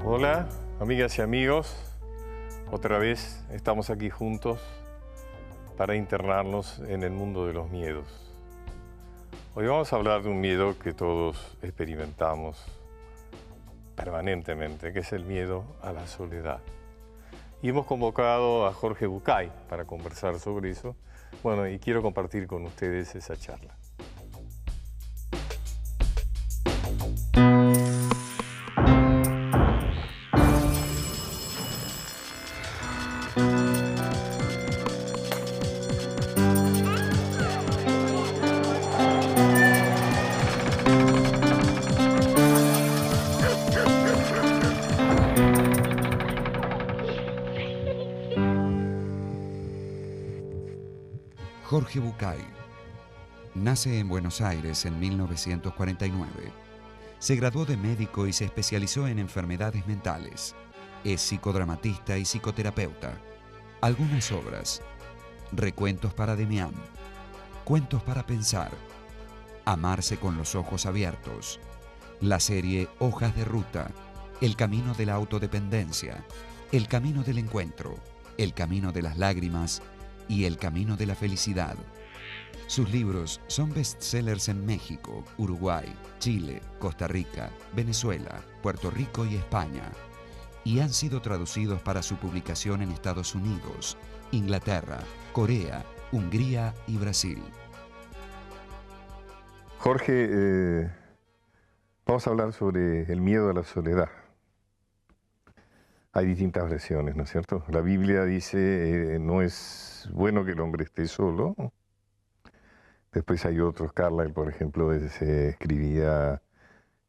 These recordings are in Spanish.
Hola, amigas y amigos. Otra vez estamos aquí juntos para internarnos en el mundo de los miedos. Hoy vamos a hablar de un miedo que todos experimentamos permanentemente, que es el miedo a la soledad. Y hemos convocado a Jorge Bucay para conversar sobre eso. Bueno, y quiero compartir con ustedes esa charla. Jorge Bucay nace en Buenos Aires en 1949. Se graduó de médico y se especializó en enfermedades mentales. Es psicodramatista y psicoterapeuta. Algunas obras: Recuentos para Demián, Cuentos para pensar, Amarse con los ojos abiertos, la serie Hojas de ruta, El camino de la autodependencia, El camino del encuentro, El camino de las lágrimas y El camino de la felicidad. Sus libros son bestsellers en México, Uruguay, Chile, Costa Rica, Venezuela, Puerto Rico y España, y han sido traducidos para su publicación en Estados Unidos, Inglaterra, Corea, Hungría y Brasil. Jorge, vamos a hablar sobre el miedo a la soledad. Hay distintas versiones, ¿no es cierto? La Biblia dice, no es bueno que el hombre esté solo. Después hay otros, Carlyle, por ejemplo, se escribía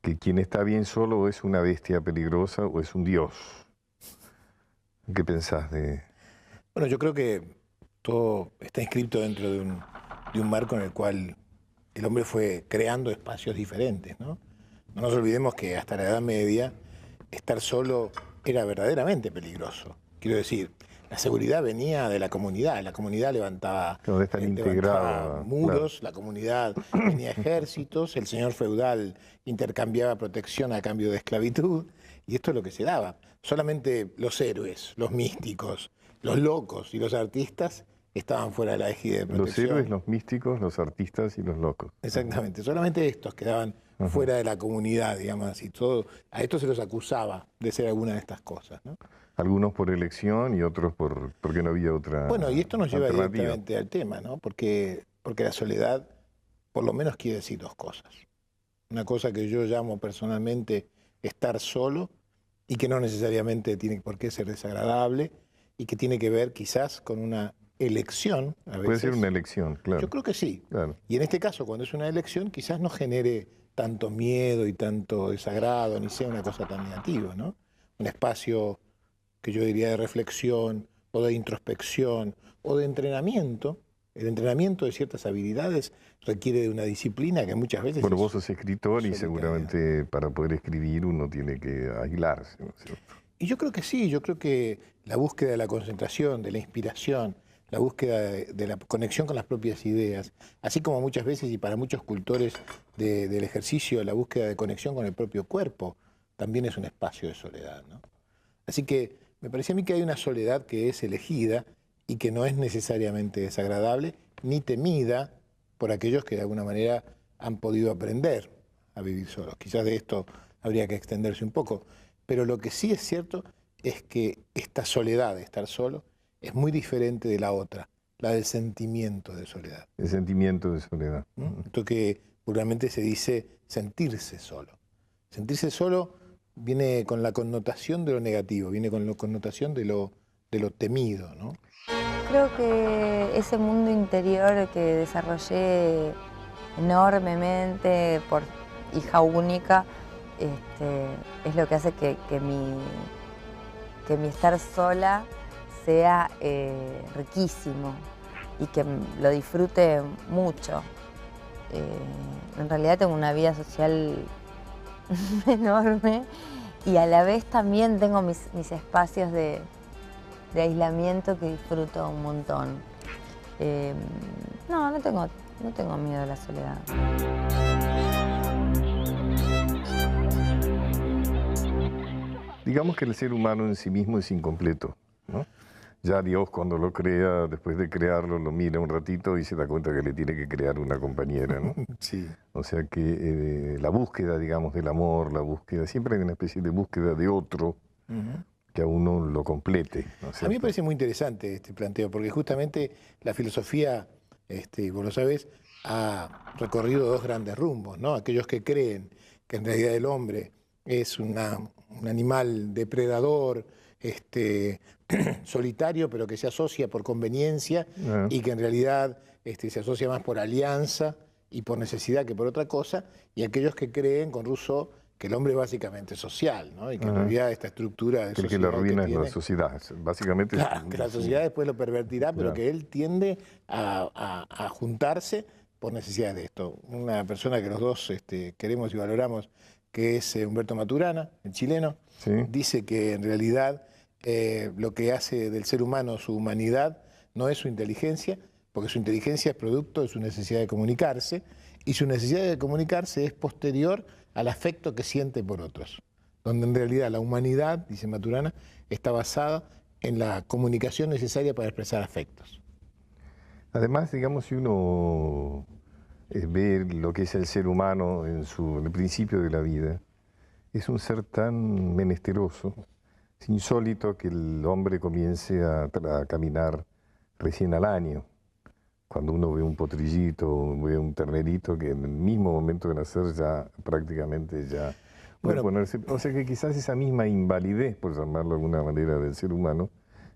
que quien está bien solo o es una bestia peligrosa o es un dios. ¿Qué pensás de...? Bueno, yo creo que todo está inscrito dentro de un marco en el cual el hombre fue creando espacios diferentes, ¿no? No nos olvidemos que hasta la Edad Media estar solo era verdaderamente peligroso. Quiero decir, la seguridad venía de la comunidad levantaba, levantaba muros, claro. La comunidad tenía ejércitos, el señor feudal intercambiaba protección a cambio de esclavitud, y esto es lo que se daba. Solamente los héroes, los místicos, los locos y los artistas estaban fuera de la égide de protección. Los héroes, los místicos, los artistas y los locos. Exactamente, solamente estos quedaban fuera de la comunidad, digamos así. Todo, a estos se los acusaba de ser alguna de estas cosas, ¿no? Algunos por elección y otros porque no había otra. Bueno, y esto nos lleva directamente al tema, ¿no? Porque la soledad, por lo menos, quiere decir dos cosas. Una cosa que yo llamo personalmente estar solo, y que no necesariamente tiene por qué ser desagradable, y que tiene que ver quizás con una elección. A veces. Puede ser una elección, claro. Yo creo que sí. Claro. Y en este caso, cuando es una elección, quizás no genere tanto miedo y tanto desagrado, ni sea una cosa tan negativa, ¿no? Un espacio que yo diría de reflexión, o de introspección, o de entrenamiento. El entrenamiento de ciertas habilidades requiere de una disciplina que muchas veces... Bueno, vos sos escritor y seguramente para poder escribir uno tiene que aislarse, ¿no es cierto? Y yo creo que sí, yo creo que la búsqueda de la concentración, de la inspiración, la búsqueda de la conexión con las propias ideas, así como muchas veces y para muchos cultores del ejercicio, la búsqueda de conexión con el propio cuerpo, también es un espacio de soledad, ¿no? Así que me parece a mí que hay una soledad que es elegida y que no es necesariamente desagradable ni temida por aquellos que de alguna manera han podido aprender a vivir solos. Quizás de esto habría que extenderse un poco, pero lo que sí es cierto es que esta soledad de estar solo es muy diferente de la otra, la del sentimiento de soledad. El sentimiento de soledad. Esto que vulgarmente se dice sentirse solo. Sentirse solo viene con la connotación de lo negativo, viene con la connotación de lo temido, ¿no? Creo que ese mundo interior que desarrollé enormemente por hija única es lo que hace que mi estar sola sea riquísimo y que lo disfrute mucho. En realidad tengo una vida social enorme y a la vez también tengo mis espacios de de aislamiento que disfruto un montón. No tengo miedo a la soledad. Digamos que el ser humano en sí mismo es incompleto, ¿no? Ya Dios, cuando lo crea, después de crearlo, lo mira un ratito y se da cuenta que le tiene que crear una compañera, ¿no? Sí. O sea que la búsqueda, digamos, del amor, la búsqueda, siempre hay una especie de búsqueda de otro que a uno lo complete, ¿no es cierto? A mí me parece muy interesante este planteo, porque justamente la filosofía, vos lo sabés, ha recorrido dos grandes rumbos, ¿no? Aquellos que creen que en realidad el hombre es un animal depredador, solitario, pero que se asocia por conveniencia y que en realidad se asocia más por alianza y por necesidad que por otra cosa, y aquellos que creen con Rousseau que el hombre es básicamente social, ¿no? Y que en realidad esta estructura de que sociedad el que lo arruina que es la tiene, sociedad, básicamente. claro, que la sociedad después lo pervertirá, pero que él tiende a juntarse por necesidad de esto. Una persona que los dos queremos y valoramos, que es Humberto Maturana, el chileno, dice que en realidad lo que hace del ser humano su humanidad no es su inteligencia, porque su inteligencia es producto de su necesidad de comunicarse, y su necesidad de comunicarse es posterior al afecto que siente por otros, donde en realidad la humanidad, dice Maturana, está basada en la comunicación necesaria para expresar afectos. Además, digamos, si uno ve lo que es el ser humano en el principio de la vida, es un ser tan menesteroso, es insólito que el hombre comience a caminar recién al año. Cuando uno ve un potrillito, ve un ternerito que en el mismo momento de nacer ya prácticamente ya puede ponerse... O sea que quizás esa misma invalidez, por llamarlo de alguna manera, del ser humano,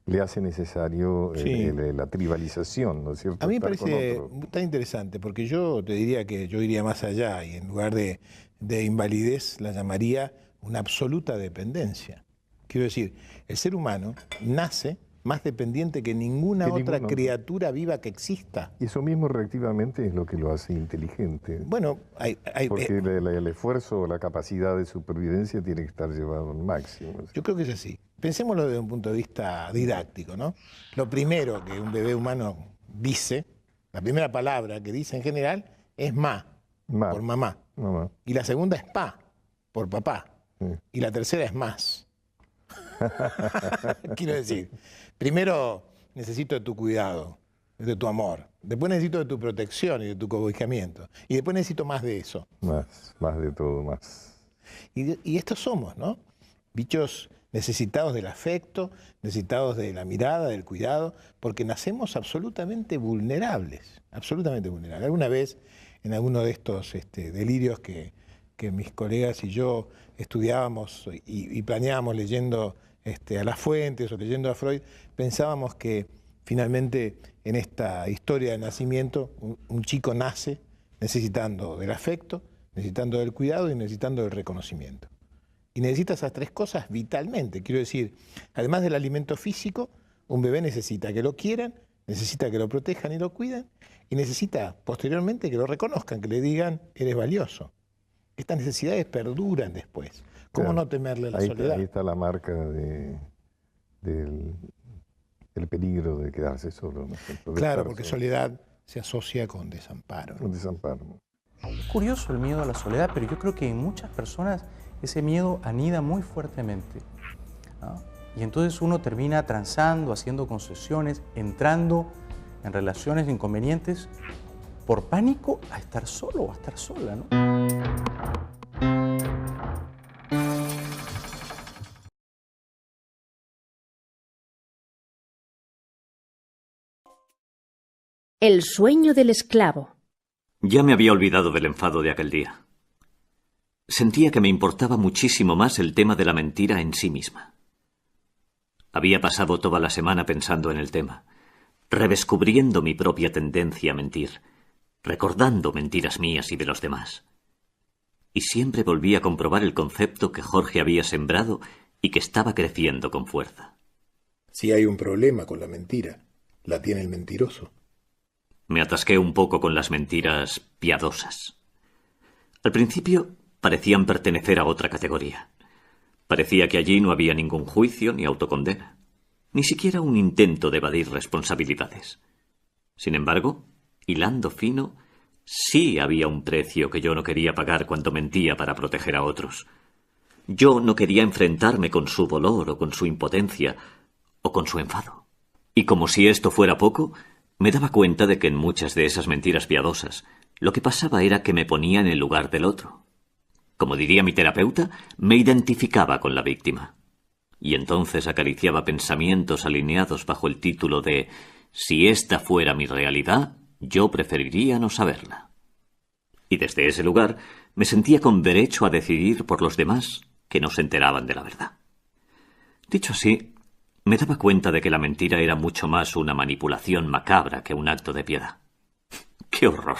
le hace necesario la tribalización, ¿no es cierto? A mí me parece tan interesante, porque yo te diría que yo iría más allá y en lugar de invalidez la llamaría una absoluta dependencia. Quiero decir, el ser humano nace más dependiente que ninguna otra criatura viva que exista. Y eso mismo reactivamente es lo que lo hace inteligente. Bueno, porque el esfuerzo o la capacidad de supervivencia tiene que estar llevado al máximo. Yo creo que es así. Pensémoslo desde un punto de vista didáctico, ¿no? Lo primero que un bebé humano dice, la primera palabra que dice en general es ma, por mamá. Y la segunda es pa, por papá. Y la tercera es más. Quiero decir, primero necesito de tu cuidado, de tu amor. Después necesito de tu protección y de tu cobijamiento. Y después necesito más de eso. Más de todo, más. Y estos somos, ¿no? Bichos necesitados del afecto, necesitados de la mirada, del cuidado, porque nacemos absolutamente vulnerables, absolutamente vulnerables. Alguna vez, en alguno de estos delirios que mis colegas y yo estudiábamos y planeábamos leyendo a las fuentes o leyendo a Freud, pensábamos que finalmente en esta historia del nacimiento un chico nace necesitando del afecto, necesitando del cuidado y necesitando del reconocimiento. Y necesita esas tres cosas vitalmente. Quiero decir, además del alimento físico, un bebé necesita que lo quieran, necesita que lo protejan y lo cuiden, y necesita posteriormente que lo reconozcan, que le digan, eres valioso. Estas necesidades perduran después. ¿Cómo no temerle a la soledad? Ahí está la marca del peligro de quedarse solo, ¿no? Claro, porque soledad se asocia con desamparo. Con desamparo. Es curioso el miedo a la soledad, pero yo creo que en muchas personas ese miedo anida muy fuertemente, ¿no? Y entonces uno termina transando, haciendo concesiones, entrando en relaciones inconvenientes por pánico a estar solo o a estar sola, ¿no? El sueño del esclavo. Ya me había olvidado del enfado de aquel día. Sentía que me importaba muchísimo más el tema de la mentira en sí misma. Había pasado toda la semana pensando en el tema, redescubriendo mi propia tendencia a mentir, recordando mentiras mías y de los demás. Y siempre volví a comprobar el concepto que Jorge había sembrado y que estaba creciendo con fuerza. Si hay un problema con la mentira, la tiene el mentiroso. Me atasqué un poco con las mentiras piadosas. Al principio parecían pertenecer a otra categoría. Parecía que allí no había ningún juicio ni autocondena. ni siquiera un intento de evadir responsabilidades. Sin embargo, hilando fino, sí había un precio que yo no quería pagar cuando mentía para proteger a otros. Yo no quería enfrentarme con su dolor o con su impotencia o con su enfado. Y como si esto fuera poco, me daba cuenta de que en muchas de esas mentiras piadosas lo que pasaba era que me ponía en el lugar del otro. Como diría mi terapeuta, me identificaba con la víctima. Y entonces acariciaba pensamientos alineados bajo el título de «Si esta fuera mi realidad, yo preferiría no saberla». Y desde ese lugar me sentía con derecho a decidir por los demás que no se enteraban de la verdad. Dicho así, me daba cuenta de que la mentira era mucho más una manipulación macabra que un acto de piedad. ¡Qué horror!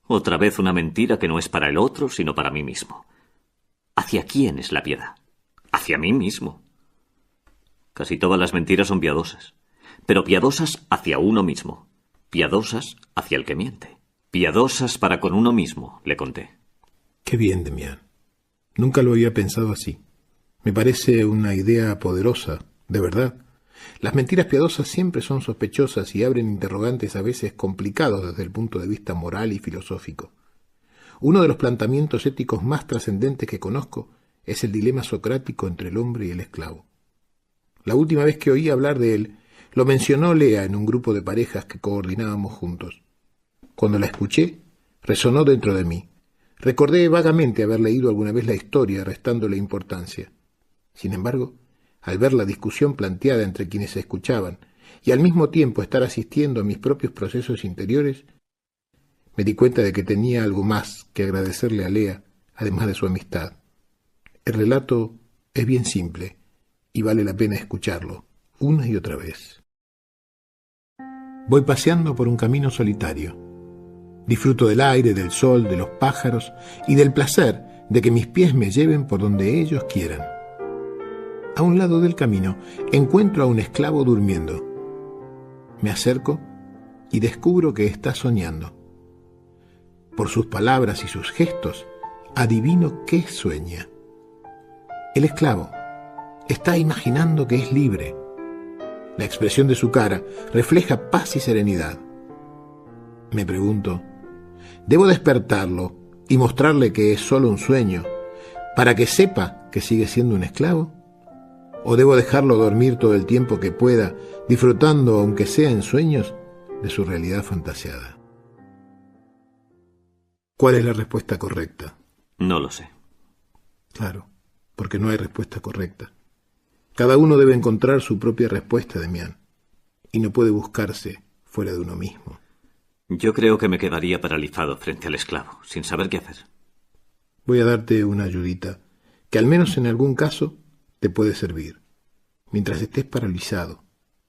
Otra vez una mentira que no es para el otro, sino para mí mismo. ¿Hacia quién es la piedad? Hacia mí mismo. Casi todas las mentiras son piadosas, pero piadosas hacia uno mismo, piadosas hacia el que miente, piadosas para con uno mismo, le conté. Qué bien, Demián. Nunca lo había pensado así. Me parece una idea poderosa, de verdad. Las mentiras piadosas siempre son sospechosas y abren interrogantes a veces complicados desde el punto de vista moral y filosófico. Uno de los planteamientos éticos más trascendentes que conozco es el dilema socrático entre el hombre y el esclavo. La última vez que oí hablar de él, lo mencionó Lea en un grupo de parejas que coordinábamos juntos. Cuando la escuché, resonó dentro de mí. Recordé vagamente haber leído alguna vez la historia, restándole importancia. Sin embargo, al ver la discusión planteada entre quienes se escuchaban y al mismo tiempo estar asistiendo a mis propios procesos interiores, me di cuenta de que tenía algo más que agradecerle a Lea, además de su amistad. El relato es bien simple y vale la pena escucharlo una y otra vez. Voy paseando por un camino solitario. Disfruto del aire, del sol, de los pájaros y del placer de que mis pies me lleven por donde ellos quieran. A un lado del camino encuentro a un esclavo durmiendo. Me acerco y descubro que está soñando. Por sus palabras y sus gestos, adivino qué sueña. El esclavo está imaginando que es libre. La expresión de su cara refleja paz y serenidad. Me pregunto, ¿debo despertarlo y mostrarle que es solo un sueño para que sepa que sigue siendo un esclavo? ¿O debo dejarlo dormir todo el tiempo que pueda, disfrutando, aunque sea en sueños, de su realidad fantaseada? ¿Cuál es la respuesta correcta? No lo sé. Claro, porque no hay respuesta correcta. Cada uno debe encontrar su propia respuesta, Demián, y no puede buscarse fuera de uno mismo. Yo creo que me quedaría paralizado frente al esclavo, sin saber qué hacer. Voy a darte una ayudita, que al menos en algún caso te puede servir. Mientras estés paralizado,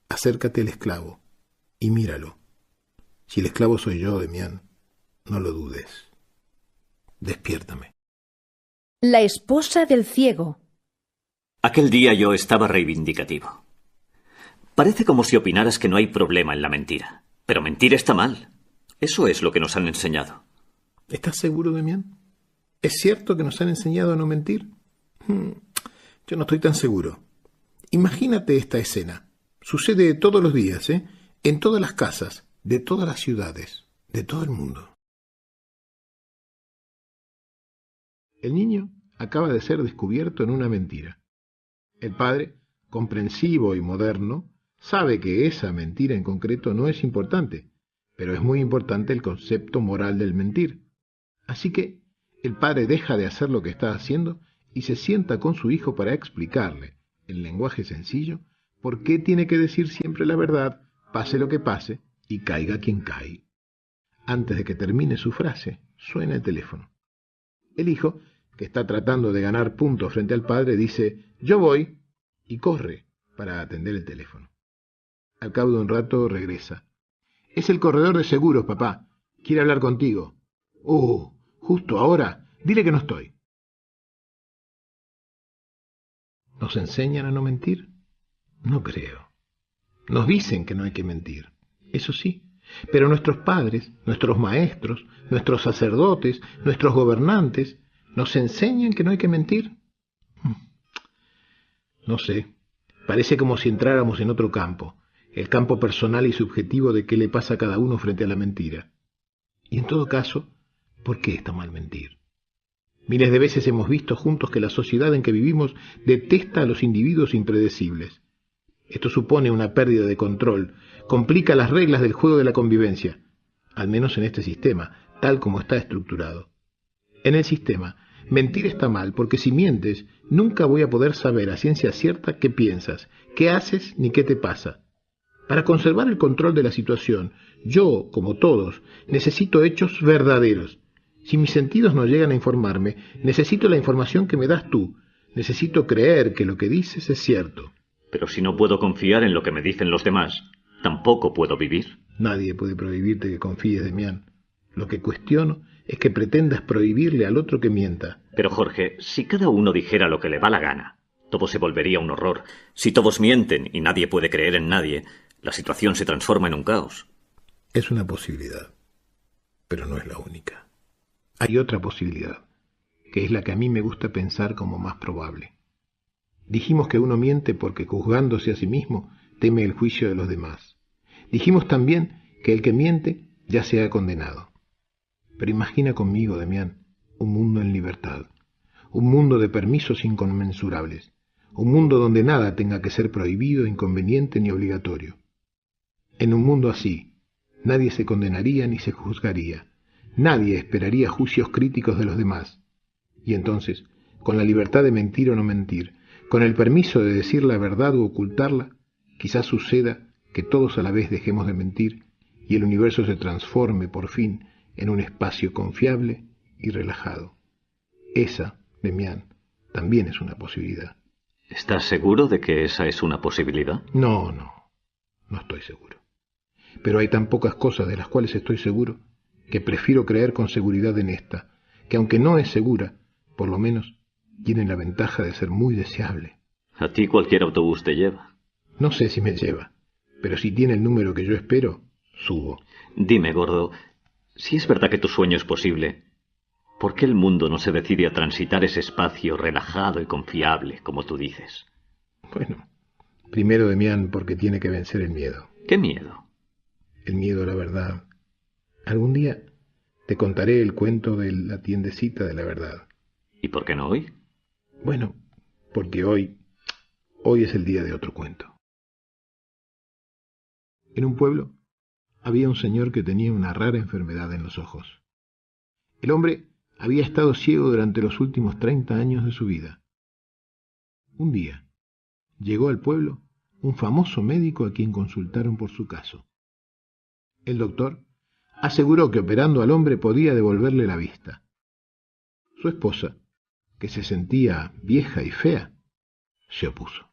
acércate al esclavo y míralo. Si el esclavo soy yo, Demián, no lo dudes. Despiértame. La esposa del ciego. Aquel día yo estaba reivindicativo. Parece como si opinaras que no hay problema en la mentira, pero mentir está mal. Eso es lo que nos han enseñado. ¿Estás seguro, Demián? ¿Es cierto que nos han enseñado a no mentir? Yo no estoy tan seguro. Imagínate esta escena. Sucede todos los días, en todas las casas, de todas las ciudades, de todo el mundo. El niño acaba de ser descubierto en una mentira. El padre, comprensivo y moderno, sabe que esa mentira en concreto no es importante, pero es muy importante el concepto moral del mentir. Así que el padre deja de hacer lo que está haciendo y se sienta con su hijo para explicarle, en lenguaje sencillo, por qué tiene que decir siempre la verdad, pase lo que pase y caiga quien cae. Antes de que termine su frase, suena el teléfono. El hijo, que está tratando de ganar puntos frente al padre, dice «Yo voy» y corre para atender el teléfono. Al cabo de un rato regresa. «Es el corredor de seguros, papá. Quiere hablar contigo». «Justo ahora. Dile que no estoy». ¿Nos enseñan a no mentir? No creo. Nos dicen que no hay que mentir. Eso sí. Pero nuestros padres, nuestros maestros, nuestros sacerdotes, nuestros gobernantes, ¿nos enseñan que no hay que mentir? No sé. Parece como si entráramos en otro campo, el campo personal y subjetivo de qué le pasa a cada uno frente a la mentira. Y en todo caso, ¿por qué está mal mentir? Miles de veces hemos visto juntos que la sociedad en que vivimos detesta a los individuos impredecibles. Esto supone una pérdida de control, complica las reglas del juego de la convivencia, al menos en este sistema, tal como está estructurado. En el sistema, mentir está mal porque si mientes, nunca voy a poder saber a ciencia cierta qué piensas, qué haces ni qué te pasa. Para conservar el control de la situación, yo, como todos, necesito hechos verdaderos. Si mis sentidos no llegan a informarme, necesito la información que me das tú. Necesito creer que lo que dices es cierto. Pero si no puedo confiar en lo que me dicen los demás, tampoco puedo vivir. Nadie puede prohibirte que confíes, Demián. Lo que cuestiono es que pretendas prohibirle al otro que mienta. Pero Jorge, si cada uno dijera lo que le va la gana, todo se volvería un horror. Si todos mienten y nadie puede creer en nadie, la situación se transforma en un caos. Es una posibilidad, pero no es la única. Hay otra posibilidad, que es la que a mí me gusta pensar como más probable. Dijimos que uno miente porque, juzgándose a sí mismo, teme el juicio de los demás. Dijimos también que el que miente ya se ha condenado. Pero imagina conmigo, Demián, un mundo en libertad, un mundo de permisos inconmensurables, un mundo donde nada tenga que ser prohibido, inconveniente ni obligatorio. En un mundo así, nadie se condenaría ni se juzgaría, nadie esperaría juicios críticos de los demás. Y entonces, con la libertad de mentir o no mentir, con el permiso de decir la verdad o ocultarla, quizás suceda que todos a la vez dejemos de mentir y el universo se transforme por fin en un espacio confiable y relajado. Esa, Demián, también es una posibilidad. ¿Estás seguro de que esa es una posibilidad? No estoy seguro. Pero hay tan pocas cosas de las cuales estoy seguro que prefiero creer con seguridad en esta, que aunque no es segura, por lo menos tiene la ventaja de ser muy deseable. A ti cualquier autobús te lleva. No sé si me lleva, pero si tiene el número que yo espero, subo. Dime, gordo, si es verdad que tu sueño es posible, ¿por qué el mundo no se decide a transitar ese espacio relajado y confiable, como tú dices? Bueno, primero, Demián, porque tiene que vencer el miedo. ¿Qué miedo? El miedo a la verdad. Algún día te contaré el cuento de la tiendecita de la verdad. ¿Y por qué no hoy? Bueno, porque hoy es el día de otro cuento. En un pueblo había un señor que tenía una rara enfermedad en los ojos. El hombre había estado ciego durante los últimos 30 años de su vida. Un día llegó al pueblo un famoso médico a quien consultaron por su caso. El doctor aseguró que operando al hombre podía devolverle la vista. Su esposa, que se sentía vieja y fea, se opuso.